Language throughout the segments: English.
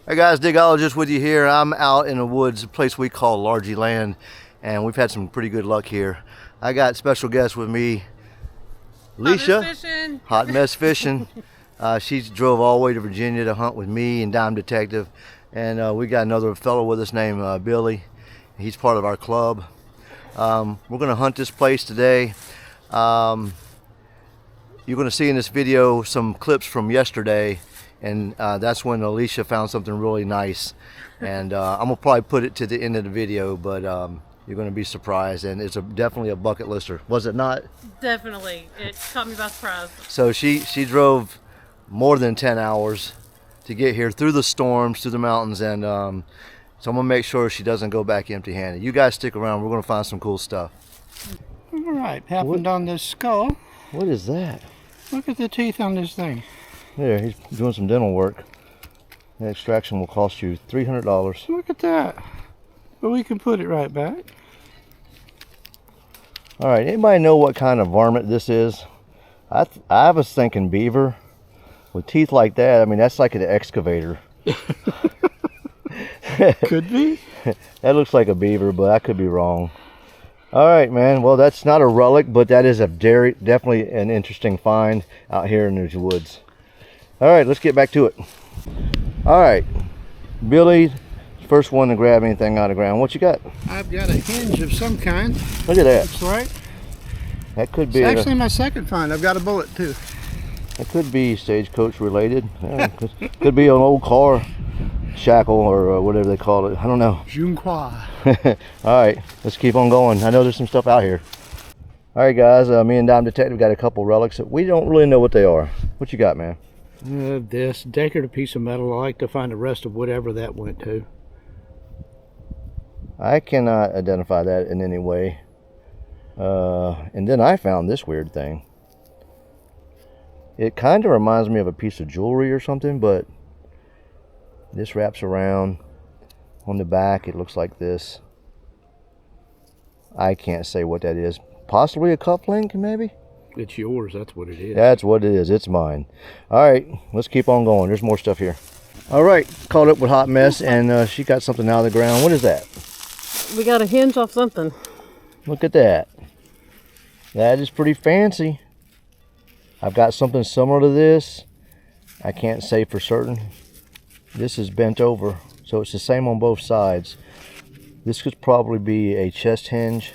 Hey guys, Digologist with you here. I'm out in the woods, a place we call Largy Land, and we've had some pretty good luck here. I got special guest with me, Alicia. Hot Mess Fishing. She drove all the way to Virginia to hunt with me and Dime Detective, and we got another fellow with us named Billy. He's part of our club. We're going to hunt this place today. You're going to see in this video some clips from yesterday, and that's when Alicia found something really nice, and I'm gonna probably put it to the end of the video, but you're gonna be surprised, and it's definitely a bucket lister, was it not? Definitely, it caught me by surprise. So she drove more than 10 hours to get here through the storms, through the mountains, and so I'm gonna make sure she doesn't go back empty-handed. You guys stick around, we're gonna find some cool stuff. All right, happened on this skull. What is that? Look at the teeth on this thing. There, he's doing some dental work. The extraction will cost you $300. Look at that. But we can put it right back. All right, anybody know what kind of varmint this is? I was thinking beaver. With teeth like that, I mean, that's like an excavator. Could be. That looks like a beaver, but I could be wrong. All right, man. Well, that's not a relic, but that is definitely an interesting find out here in these woods. All right, let's get back to it. All right, Billy, first one to grab anything out of the ground. What you got? I've got a hinge of some kind. Look at that. Looks like. That could be. It's actually my second find. I've got a bullet too. It could be stagecoach related. Yeah, could be an old car shackle or whatever they call it. I don't know. Junquois. All right, let's keep on going. I know there's some stuff out here. All right, guys. Me and Dime Detective got a couple relics that we don't really know what they are. What you got, man? This decorative piece of metal. I like to find the rest of whatever that went to. I cannot identify that in any way. And then I found this weird thing. It kind of reminds me of a piece of jewelry or something, but this wraps around on the back. It looks like this. I can't say what that is. Possibly a cufflink, maybe? It's yours. That's what it is. That's what it is. It's mine. All right, let's keep on going. There's more stuff here. All right, caught up with Hot Mess, and she got something out of the ground. What is that? We got a hinge off something. Look at that. That is pretty fancy. I've got something similar to this. I can't say for certain. This is bent over, so it's the same on both sides. This could probably be a chest hinge.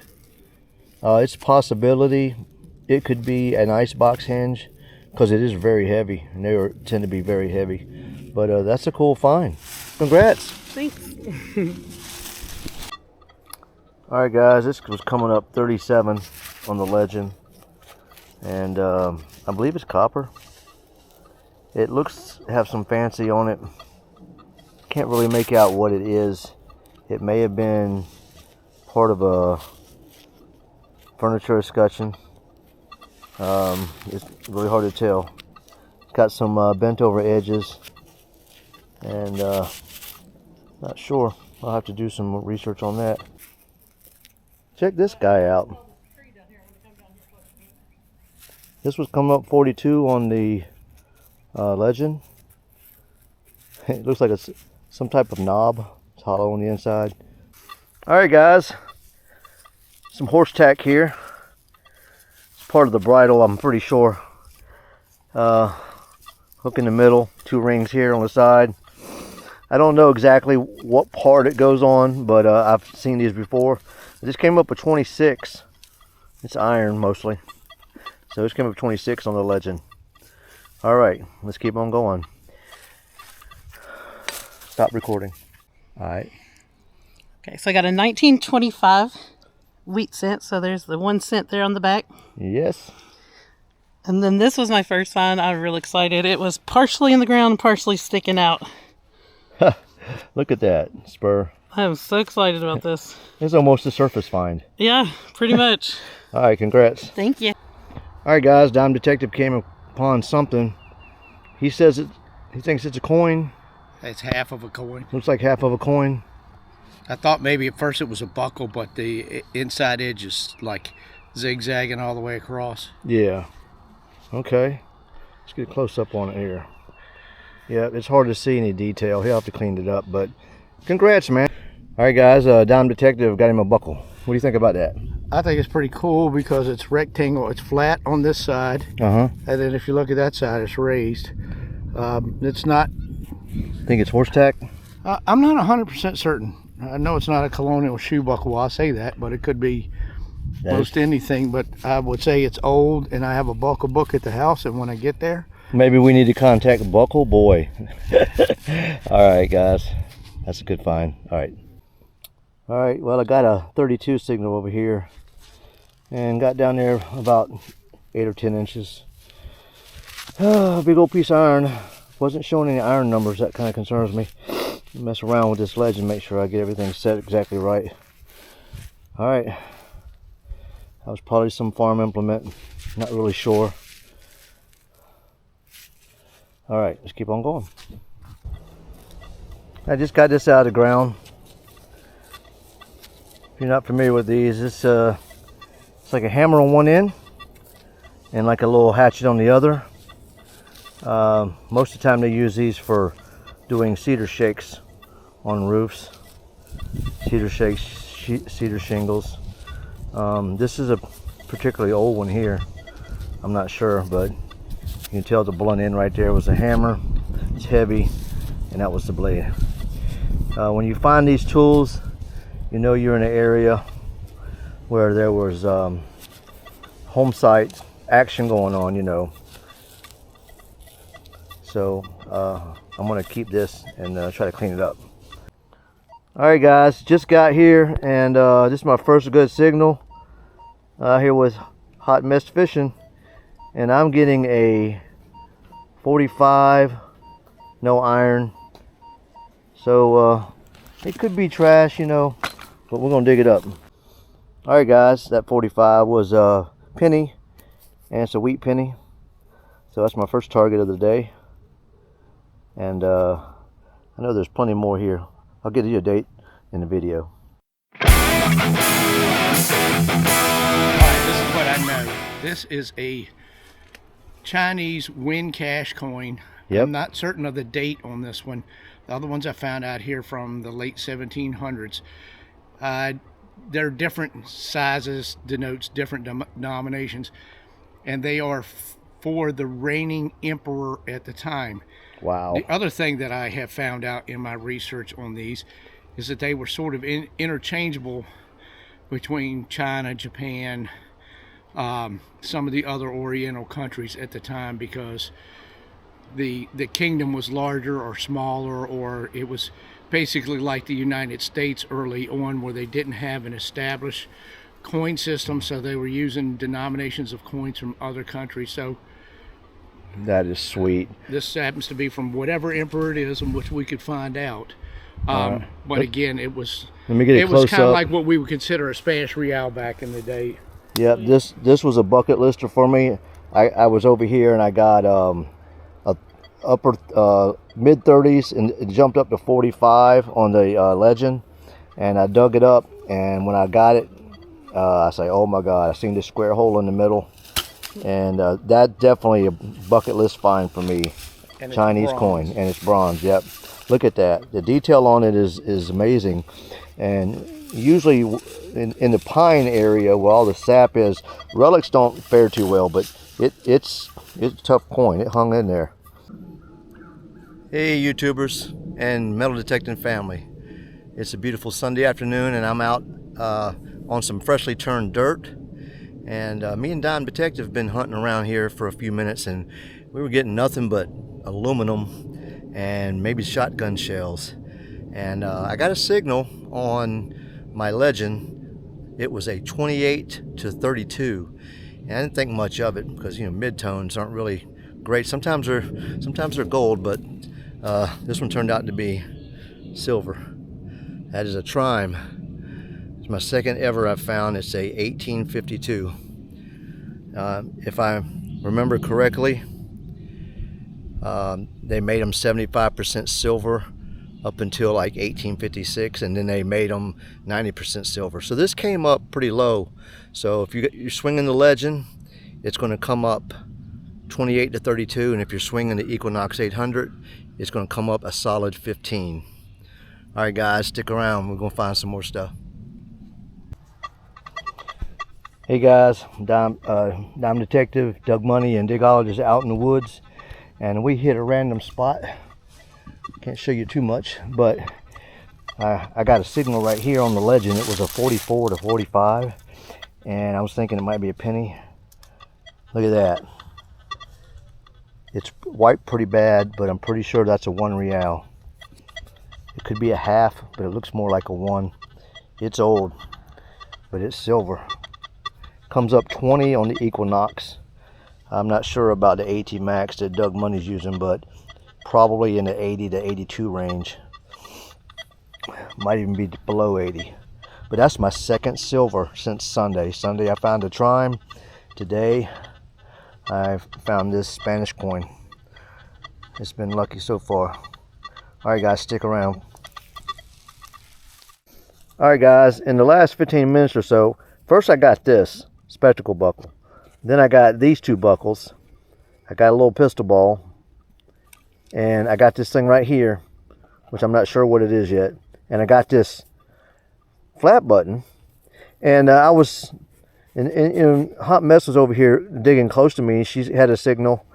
It's a possibility. It could be an icebox hinge because it is very heavy, and they tend to be very heavy. But that's a cool find. Congrats. Thanks. All right, guys, this was coming up 37 on the legend, and I believe it's copper. It looks to have some fancy on it. Can't really make out what it is. It may have been part of a furniture escutcheon. It's really hard to tell. It's got some bent over edges, and not sure. I'll have to do some research on that. Check this guy out. This was coming up 42 on the legend. It looks like it's some type of knob. It's hollow on the inside. All right, guys. Some horse tack here. It's part of the bridle, I'm pretty sure. Hook in the middle, 2 rings here on the side. I don't know exactly what part it goes on, but I've seen these before. This came up with 26. It's iron mostly. So this came up with 26 on the legend. All right, let's keep on going. Stop recording. All right. Okay, so I got a 1925 wheat cent. So there's the 1 cent there on the back. Yes. And then this was my first find. I was real excited. It was partially in the ground, partially sticking out. Look at that spur. I'm so excited about this. It's almost a surface find. Yeah, pretty much. All right, congrats. Thank you. All right, guys, Dime Detective came upon something. He says he thinks it's a coin. It's half of a coin. Looks like half of a coin. I thought maybe at first it was a buckle, but the inside edge is like zigzagging all the way across. Yeah. Okay. Let's get a close up on it here. Yeah, it's hard to see any detail. He'll have to clean it up, but congrats, man. All right, guys, Dime Detective got him a buckle. What do you think about that? I think it's pretty cool because it's rectangle. It's flat on this side, and then if you look at that side, it's raised. It's not. Think it's horse tack? I'm not 100% certain. I know it's not a colonial shoe buckle. I'll say that, but it could be most anything. But I would say it's old, and I have a buckle book at the house, and when I get there, maybe we need to contact Buckle Boy. All right, guys, that's a good find. All right, well, I got a 32 signal over here and got down there about 8 or 10 inches. Big old piece of iron. Wasn't showing any iron numbers. That kind of concerns me. Mess around with this ledge and make sure I get everything set exactly right. All right, that was probably some farm implement. Not really sure. All right, let's keep on going. I just got this out of the ground. If you're not familiar with these, it's like a hammer on one end and like a little hatchet on the other. Most of the time they use these for doing cedar shakes on roofs. Cedar shakes, cedar shingles. This is a particularly old one here. I'm not sure, but you can tell the blunt end right there was a hammer. It's heavy, and that was the blade. When you find these tools, you know you're in an area where there was home site action going on, you know. So I'm gonna keep this and try to clean it up. All right, guys, just got here, and this is my first good signal here with Hot Mess Fishing, and I'm getting a 45, no iron. So it could be trash, you know, but we're gonna dig it up. All right, guys, that 45 was a penny, and it's a wheat penny. So that's my first target of the day. And I know there's plenty more here. I'll give you a date in the video. All right, this is what I know. This is a Chinese wind cash coin. Yep. I'm not certain of the date on this one. The other ones I found out here from the late 1700s. They're different sizes, denotes different denominations, and they are for the reigning emperor at the time. Wow. The other thing that I have found out in my research on these is that they were sort of interchangeable between China, Japan, some of the other Oriental countries at the time, because the kingdom was larger or smaller, or it was basically like the United States early on, where they didn't have an established coin system, so they were using denominations of coins from other countries. So that is sweet. this happens to be from whatever emperor it is, in which we could find out. But again, it was kind of like what we would consider a Spanish real back in the day. Yeah, this was a bucket lister for me. I was over here and I got a upper mid 30s, and it jumped up to 45 on the legend, and I dug it up, and when I got it, I say, oh my god, I seen this square hole in the middle, and that definitely a bucket list find for me. And Chinese coin, and it's bronze. Yep, look at that. The detail on it is amazing. And usually in the pine area where all the sap is, relics don't fare too well, but it's a tough coin. It hung in there. Hey YouTubers and metal detecting family, it's a beautiful Sunday afternoon, and I'm out on some freshly turned dirt, and me and Dime Detective have been hunting around here for a few minutes, and we were getting nothing but aluminum and maybe shotgun shells, and I got a signal on my legend. It was a 28 to 32, and I didn't think much of it because, you know, mid-tones aren't really great. Sometimes they're gold, but this one turned out to be silver. That is a trime. It's my second ever I've found. It's a 1852. If I remember correctly, they made them 75% silver up until like 1856, and then they made them 90% silver. So this came up pretty low. So if you're swinging the legend, it's going to come up 28 to 32, and if you're swinging the Equinox 800, it's going to come up a solid 15. All right, guys, stick around. We're going to find some more stuff. Hey guys, Dime Detective Doug Money and Digologist out in the woods, and we hit a random spot. Can't show you too much, but I got a signal right here on the legend. It was a 44 to 45, and I was thinking it might be a penny. Look at that. It's wiped pretty bad, but I'm pretty sure that's a 1 real. It could be a half, but it looks more like a 1. It's old, but it's silver. Comes up 20 on the Equinox. I'm not sure about the AT Max that Doug Money's using, but probably in the 80 to 82 range. Might even be below 80. But that's my second silver since Sunday. Sunday I found a Trime. Today I found this Spanish coin. It's been lucky so far. Alright guys, stick around. Alright guys, in the last 15 minutes or so, first I got this spectacle buckle. Then I got these 2 buckles. I got a little pistol ball. And I got this thing right here, which I'm not sure what it is yet. And I got this flat button. And I was... And Hot Mess was over here digging close to me. She had a signal,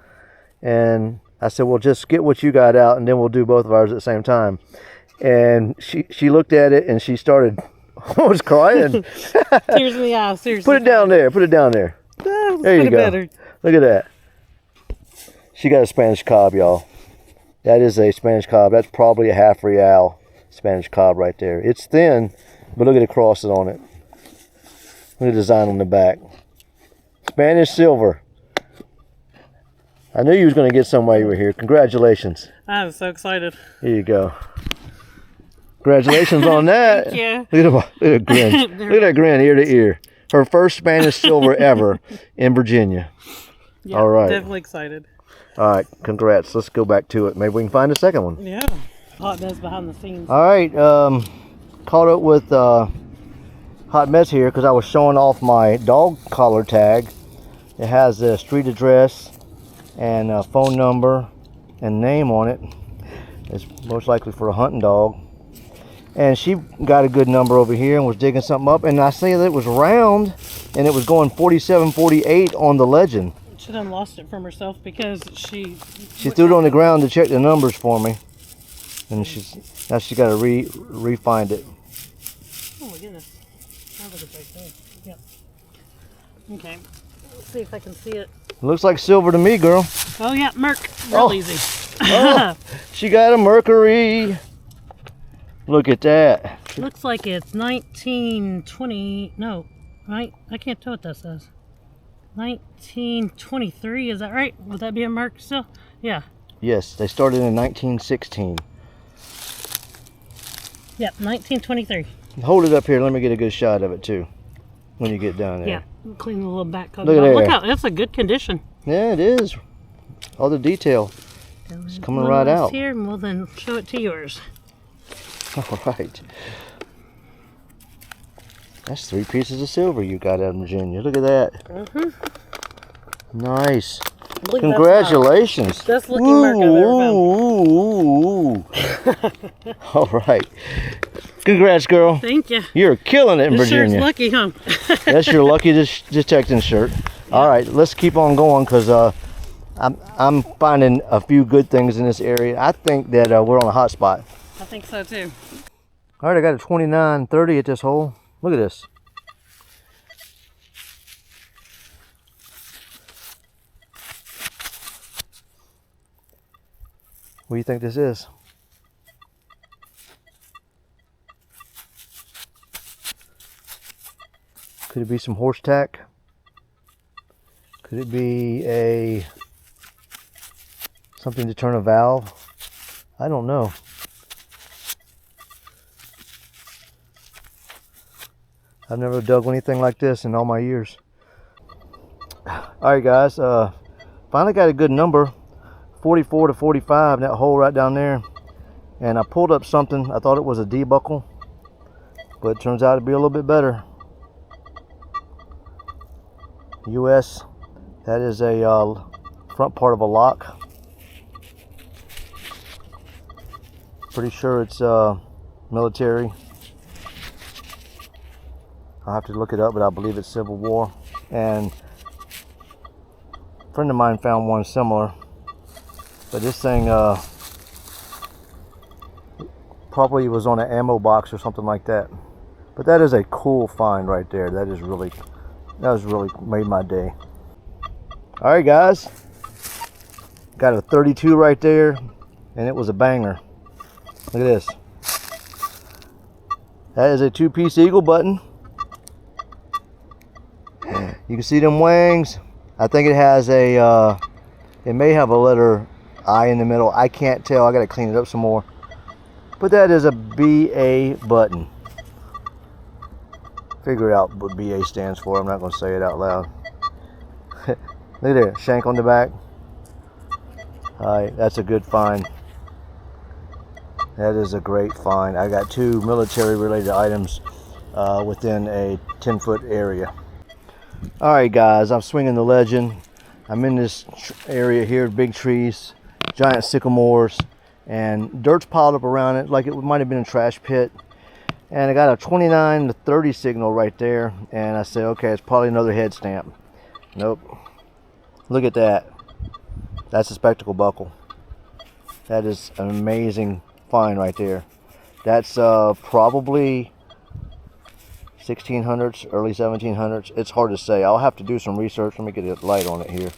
and I said, well, just get what you got out, and then we'll do both of ours at the same time. And she looked at it, and she started almost crying. Tears in the eyes, seriously. Put it down there. Put it down there. There you go. Better. Look at that. She got a Spanish cob, y'all. That is a Spanish cob. That's probably a half real Spanish cob right there. It's thin, but look at the crosses on it. Look at the design on the back. Spanish silver. I knew you was going to get some while you were here. Congratulations. I'm so excited. Here you go. Congratulations on that. Thank you. Look at that grin. Look at that grin ear to ear. Her first Spanish silver ever in Virginia. Yeah, all right. Definitely excited. All right. Congrats. Let's go back to it. Maybe we can find a second one. Yeah. Hot Mess behind the scenes. All right. Caught up with... Hot Mess here because I was showing off my dog collar tag. It has a street address and a phone number and name on it. It's most likely for a hunting dog. And she got a good number over here and was digging something up. And I see that it was round and it was going 47, 48 on the legend. She done lost it from herself because she threw it on the ground to check the numbers for me. And now she got to re-find it. Oh my goodness. Yep. Okay. Let's see if I can see it. Looks like silver to me, girl. Oh yeah, Merc. Real easy. Oh, she got a Mercury. Look at that. Looks like it's 1920. No, right? I can't tell what that says. 1923. Is that right? Would that be a Merc still? Yeah. Yes, they started in 1916. Yep, 1923. Hold it up here. Let me get a good shot of it too. When you get down there. Yeah, clean the little back cover. Look at there. Look how that's a good condition. Yeah, it is. All the detail is coming right out. Here, and we'll then show it to yours. All right. That's 3 pieces of silver you got out of Virginia. Look at that. Nice. Congratulations. Best looking Merc I've ever found. All right. Congrats, girl. Thank you. You're killing it in Virginia. Shirt's lucky, huh? That's your lucky detecting shirt. Yeah. All right, let's keep on going because I'm finding a few good things in this area. I think that we're on a hot spot. I think so too. All right, I got a 29.30 at this hole. Look at this. What do you think this is? Could it be some horse tack? Could it be something to turn a valve? I don't know. I've never dug anything like this in all my years. Alright guys, finally got a good number. 44 to 45, that hole right down there. And I pulled up something. I thought it was a D buckle, but it turns out to be a little bit better. US, that is a front part of a lock. Pretty sure it's military. I'll have to look it up, but I believe it's Civil War. And a friend of mine found one similar, but this thing probably was on an ammo box or something like that. But that is a cool find right there. That was really made my day. All right, guys, got a 32 right there, and it was a banger. Look at this. That is a 2-piece eagle button. You can see them wings. I think it has a, it may have a letter I in the middle. I can't tell. I got to clean it up some more. But that is a BA button. Figure out what BA stands for. I'm not going to say it out loud. Look at there, shank on the back. Alright, that's a good find. That is a great find. I got 2 military related items within a 10-foot area. Alright guys, I'm swinging the Legend. I'm in this area here, big trees, giant sycamores, and dirt's piled up around it like it might have been a trash pit. And I got a 29 to 30 signal right there, and I said, okay, it's probably another head stamp. Nope. Look at that. That's a spectacle buckle. That is an amazing find right there. That's probably 1600s, early 1700s. It's hard to say. I'll have to do some research. Let me get a light on it here.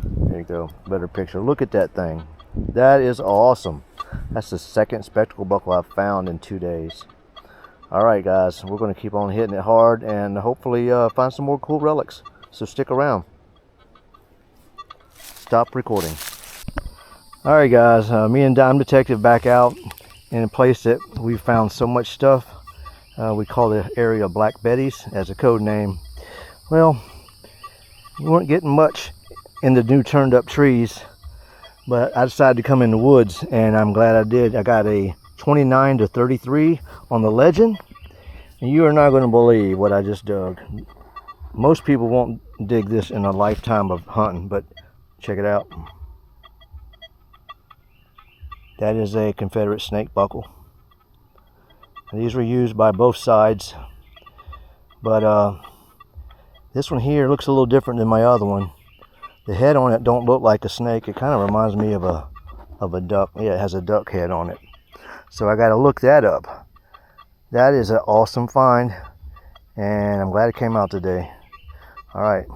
There you go. Better picture. Look at that thing. That is awesome. That's the second spectacle buckle I've found in 2 days. Alright guys, we're going to keep on hitting it hard and hopefully find some more cool relics. So stick around. Stop recording. Alright guys, me and Dime Detective back out in a place that we found so much stuff. We call the area Black Betty's as a code name. Well, we weren't getting much in the new turned up trees, but I decided to come in the woods, and I'm glad I did. I got a 29 to 33 on the Legend, and you are not going to believe what I just dug. Most people won't dig this in a lifetime of hunting, but check it out. That is a Confederate snake buckle. These were used by both sides, but this one here looks a little different than my other one. The head on it don't look like a snake. It kind of reminds me of a duck. Yeah, it has a duck head on it. So I got to look that up. That is an awesome find, and I'm glad it came out today. All right.